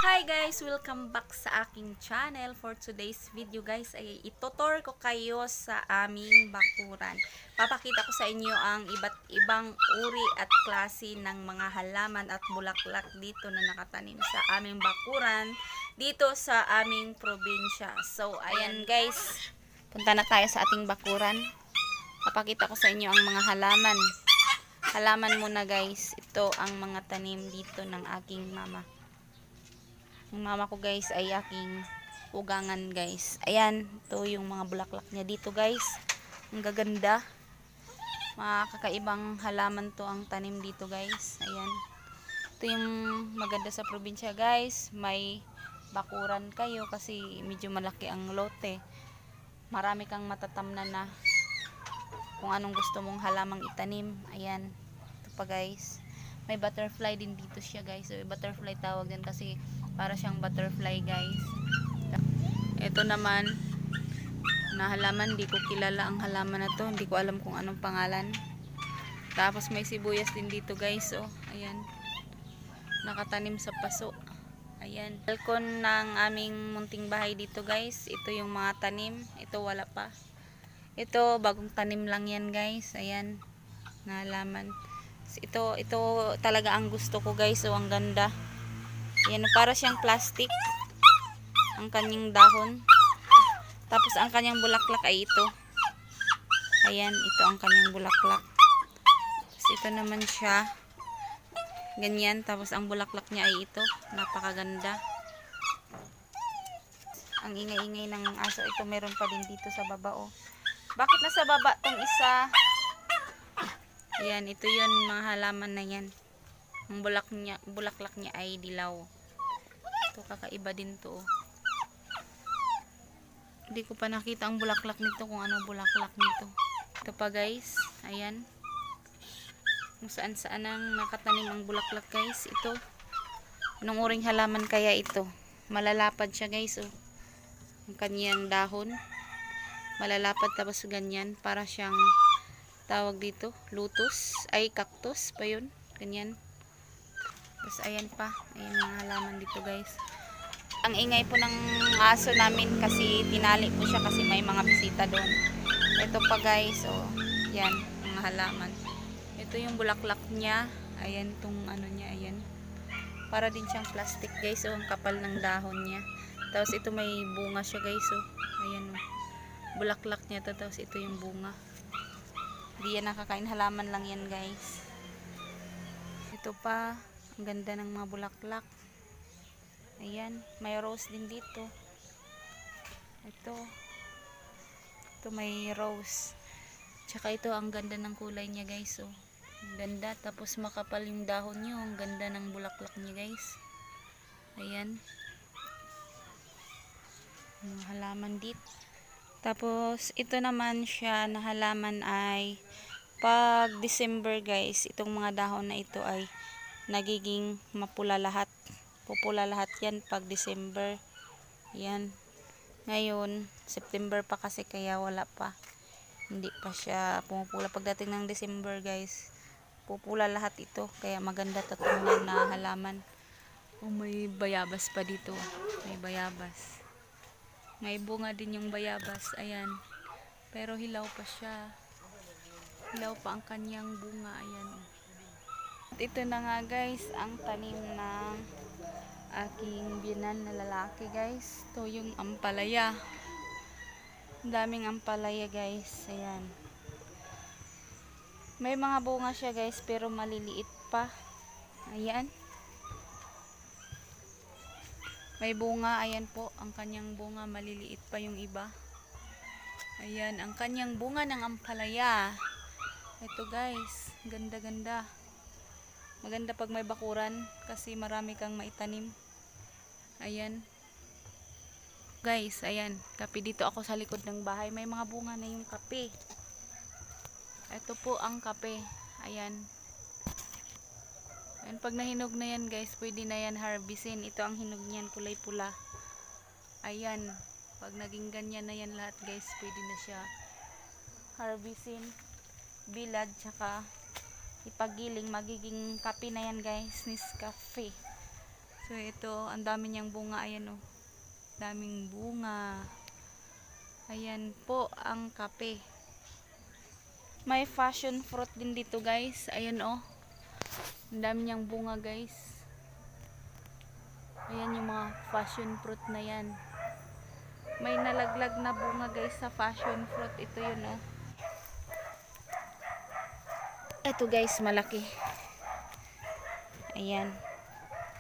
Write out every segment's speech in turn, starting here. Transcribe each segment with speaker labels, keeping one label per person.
Speaker 1: Hi guys! Welcome back sa aking channel. For today's video guys ay itutur ko kayo sa aming bakuran. Papakita ko sa inyo ang iba't ibang uri at klase ng mga halaman at bulaklak dito na nakatanim sa aming bakuran dito sa aming probinsya. So ayan guys, punta na tayo sa ating bakuran. Papakita ko sa inyo ang mga halaman. Halaman muna guys, ito ang mga tanim dito ng aking mama. Yung mama ko guys ay aking ugangan guys. Ayan, ito yung mga bulaklak niya dito guys. Ang gaganda. Mga kakaibang halaman to ang tanim dito guys. Ayan. Ito yung maganda sa probinsya guys. May bakuran kayo kasi medyo malaki ang lote. Marami kang matatamnan na kung anong gusto mong halamang itanim. Ayan. Ito pa guys. May butterfly din dito siya guys. So, butterfly tawag din kasi para siyang butterfly guys. Ito naman na halaman, hindi ko kilala ang halaman na to, hindi ko alam kung anong pangalan. Tapos may sibuyas din dito guys. Oh, ayan, nakatanim sa paso. Ayan, balkon ng aming munting bahay dito guys. Ito yung mga tanim, ito wala pa, ito bagong tanim lang yan guys. Ayan, na halaman. Ito talaga ang gusto ko guys. So ang ganda. Yan, para siyang plastic ang kanyang dahon. Tapos ang kanyang bulaklak ay ito. Ayan, ito ang kanyang bulaklak. Tapos ito naman siya. Ganyan, tapos ang bulaklak niya ay ito. Napakaganda. Ang ingay-ingay ng aso. Ito meron pa din dito sa baba oh. Bakit nasa baba tong isa? Ayan, ito yun mga halaman na yan. Ang bulaklak niya ay dilaw. Ito kakaiba din to. Hindi ko pa nakita ang bulaklak nito, kung ano bulaklak nito. Ito pa guys. Ayan. Kung saan saan ang nakatanim ang bulaklak guys. Ito. Anong uring halaman kaya ito? Malalapad siya guys. Oh. Ang kanyang dahon. Malalapad tapos ganyan. Para siyang tawag dito. Lotus. Ay cactus pa yun. Ganyan. Tapos ayan pa, ayan mga halaman dito guys. Ang ingay po ng aso namin kasi tinali po siya kasi may mga bisita doon. Ito pa guys, oh, yan, mga halaman. Ito yung bulaklak niya, ayan tong ano niya, ayan. Para din siyang plastic guys, oh, ang kapal ng dahon niya. Tapos ito may bunga siya guys, oh, ayan oh. Bulaklak niya to, tapos ito yung bunga. Hindi yan nakakain, halaman lang yan guys. Ito pa. Ang ganda ng mga bulaklak. Ayan, may rose din dito. Ito may rose. Tsaka ito, ang ganda ng kulay niya guys. Oh. Ang ganda, tapos makapal yung dahon niyo. Ang ganda ng bulaklak niya guys. Ayan. Mga halaman dito. Tapos ito naman siya na halaman ay pag December guys, itong mga dahon na ito ay nagiging mapula lahat. Pupula lahat yan pag December. Yan. Ngayon, September pa kasi kaya wala pa. Hindi pa siya pumupula. Pagdating ng December guys, pupula lahat ito. Kaya maganda to tingnan na halaman. Oh, may bayabas pa dito. May bayabas. May bunga din yung bayabas. Ayan. Pero hilaw pa siya. Hilaw pa ang kanyang bunga. Ayan. Ito na nga guys ang tanim ng aking binan na lalaki guys. Ito yung ampalaya. Daming ampalaya guys. Ayan. May mga bunga siya guys pero maliliit pa. Ayan. May bunga. Ayan po ang kanyang bunga. Maliliit pa yung iba. Ayan ang kanyang bunga ng ampalaya. Ito guys. Ganda-ganda. Maganda pag may bakuran kasi marami kang maitanim. Ayan. Guys, ayan. Kape dito ako sa likod ng bahay. May mga bunga na yung kape. Ito po ang kape. Ayan. Ayan, pag nahinog na yan guys, pwede na yan harvestin. Ito ang hinog niyan, kulay pula. Ayan. Pag naging ganyan na yan lahat guys, pwede na siya harvestin. Bilad, tsaka ipagiling, magiging kape na yan guys. Nescafe. So ito, ang dami niyang bunga. Ayan o. Daming bunga. Ayan po ang kape. May passion fruit din dito guys. Ayan o. Ang dami niyang bunga guys. Ayan yung mga passion fruit na yan. May nalaglag na bunga guys sa passion fruit. Ito yun o. Ito guys, malaki. Ayan.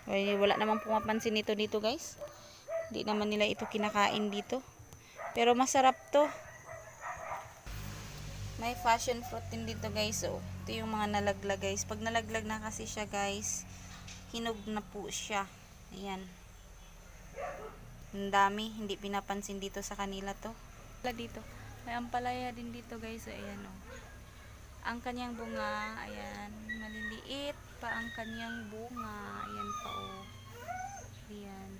Speaker 1: Wala namang pumapansin nito dito guys. Hindi naman nila ito kinakain dito. Pero masarap to. May passion fruit din dito guys. Oh. Ito yung mga nalaglag guys. Pag nalaglag na kasi siya guys, hinog na po siya. Ayan. Ang dami. Hindi pinapansin dito sa kanila to. Dito. May ampalaya din dito guys. So, ayan oh. Ang kanyang bunga, ayan, maliliit pa ang kanyang bunga. Ayan pa oh. Ayan.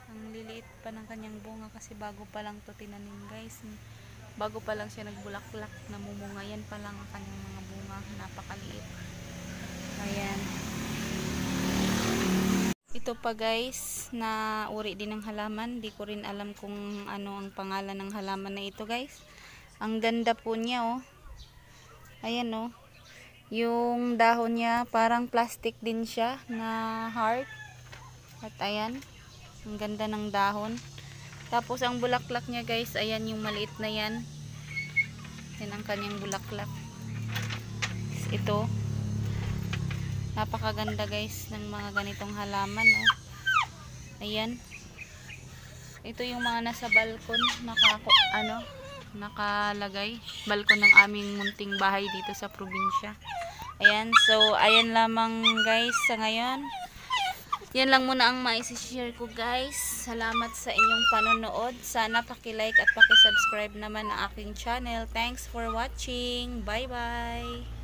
Speaker 1: Ang liliit pa ng kanyang bunga kasi bago pa lang to tinanim guys. Bago pa lang siya nagbulaklak, namumunga. Yan pa lang ang kanyang mga bunga. Napakaliit. Ayan. Ito pa guys, na uri din ng halaman. Di ko rin alam kung ano ang pangalan ng halaman na ito guys. Ang ganda po niya oh. Ayan oh. Yung dahon niya parang plastic din siya na heart. At ayan. Ang ganda ng dahon. Tapos ang bulaklak niya guys, ayan yung maliit na yan. Yan ang kanyang bulaklak. Ito. Napakaganda guys ng mga ganitong halaman oh. Ayan. Ito yung mga nasa balkon, nakalagay. Balkon ng aming munting bahay dito sa probinsya. Ayan, so ayan lamang guys sa ngayon. Yan lang muna ang maisi-share ko guys. Salamat sa inyong panonood. Sana paki-like at paki-subscribe naman ang aking channel. Thanks for watching. Bye-bye!